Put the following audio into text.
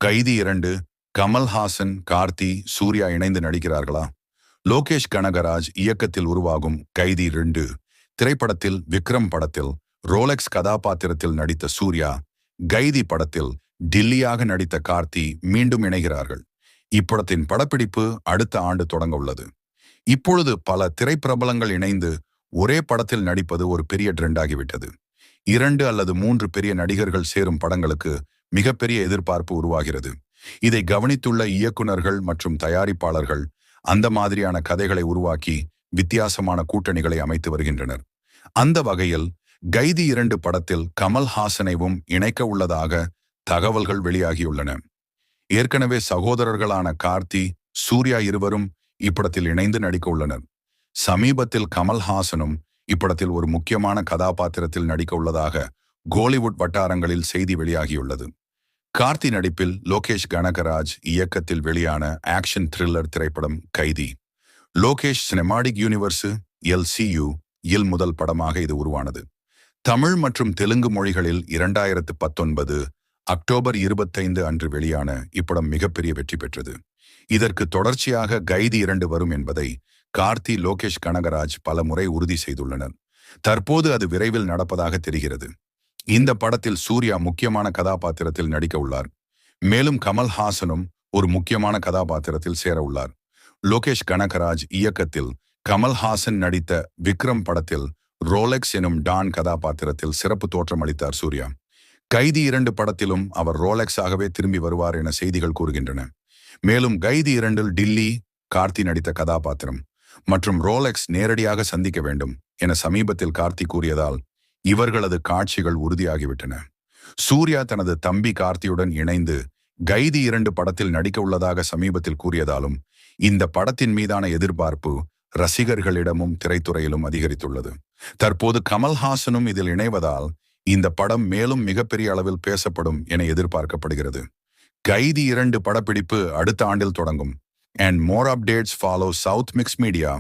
கைதி 2 கமல்ஹாசன், கார்த்தி, சூர்யா இணைந்து நடிக்கிறார்களா? லோகேஷ் கனகராஜ் இயக்கத்தில் உருவாகும் கைதி 2 திரைப்படத்தில் விக்ரம் படத்தில் ரோலெக்ஸ் கதாபாத்திரத்தில் நடித்த சூர்யா, கைதி படத்தில் டில்லியாக நடித்த கார்த்தி மீண்டும் இணைகிறார்கள். இப்படத்தின் படப்பிடிப்பு அடுத்த ஆண்டு தொடங்க உள்ளது. இப்பொழுது பல திரைப்பிரபலங்கள் இணைந்து ஒரே படத்தில் நடிப்பது ஒரு பெரிய ட்ரெண்டாகிவிட்டது. 2 அல்லது 3 பெரிய நடிகர்கள் சேரும் படங்களுக்கு மிகப்பெரிய எதிர்பார்ப்பு உருவாகிறது. இதை கவனித்துள்ள இயக்குனர்கள் மற்றும் தயாரிப்பாளர்கள் அந்த மாதிரியான கதைகளை உருவாக்கி வித்தியாசமான கூட்டணிகளை அமைத்து வருகின்றனர். அந்த வகையில் கைதி 2 படத்தில் கமல்ஹாசனைவும் இணைக்க உள்ளதாக தகவல்கள் வெளியாகியுள்ளன. ஏற்கனவே சகோதரர்களான கார்த்தி, சூர்யா இருவரும் இப்படத்தில் இணைந்து நடிக்க உள்ளனர். சமீபத்தில் கமல்ஹாசனும் இப்படத்தில் ஒரு முக்கியமான கதாபாத்திரத்தில் நடிக்க உள்ளதாக கோலிவுட் வட்டாரங்களில் செய்தி வெளியாகியுள்ளது. கார்த்தி நடிப்பில் லோகேஷ் கனகராஜ் இயக்கத்தில் வெளியான ஆக்ஷன் த்ரில்லர் திரைப்படம் கைதி. லோகேஷ் சினிமாடிக் யூனிவர்சு LCU இல் முதல் படமாக இது உருவானது. தமிழ் மற்றும் தெலுங்கு மொழிகளில் 2019 அக்டோபர் 25 அன்று வெளியான இப்படம் மிகப்பெரிய வெற்றி பெற்றது. இதற்கு தொடர்ச்சியாக கைதி 2 வரும் என்பதை கார்த்தி, லோகேஷ் கனகராஜ் பல முறை உறுதி செய்துள்ளனர். தற்போது அது விரைவில் நடப்பதாக தெரிகிறது. இந்த படத்தில் சூர்யா முக்கியமான கதாபாத்திரத்தில் நடிக்க உள்ளார். மேலும் கமல்ஹாசனும் ஒரு முக்கியமான கதாபாத்திரத்தில் சேர உள்ளார். லோகேஷ் கனகராஜ் இயக்கத்தில் கமல்ஹாசன் நடித்த விக்ரம் படத்தில் ரோலெக்ஸ் எனும் டான் கதாபாத்திரத்தில் சிறப்பு தோற்றம் அளித்தார் சூர்யா. கைதி 2 படத்திலும் அவர் ரோலெக்ஸாகவே திரும்பி வருவார் என செய்திகள் கூறுகின்றன. மேலும் கைதி 2 டில்லி, கார்த்தி நடித்த கதாபாத்திரம் மற்றும் ரோலெக்ஸ் நேரடியாக சந்திக்க வேண்டும் என சமீபத்தில் கார்த்தி கூறியதால் இவர்களது காட்சிகள் உறுதியாகிவிட்டன. சூர்யா தனது தம்பி கார்த்தியுடன் இணைந்து கைதி 2 படத்தில் நடிக்க உள்ளதாக சமீபத்தில் கூறியதாலும் இந்த படத்தின் மீதான எதிர்பார்ப்பு ரசிகர்களிடமும் திரைத்துறையிலும் அதிகரித்துள்ளது. தற்போது கமல்ஹாசனும் இதில் இணைவதால் இந்த படம் மேலும் மிகப்பெரிய அளவில் பேசப்படும் என எதிர்பார்க்கப்படுகிறது. கைதி 2 படப்பிடிப்பு அடுத்த ஆண்டில் தொடங்கும். And more updates follow South Mix Media.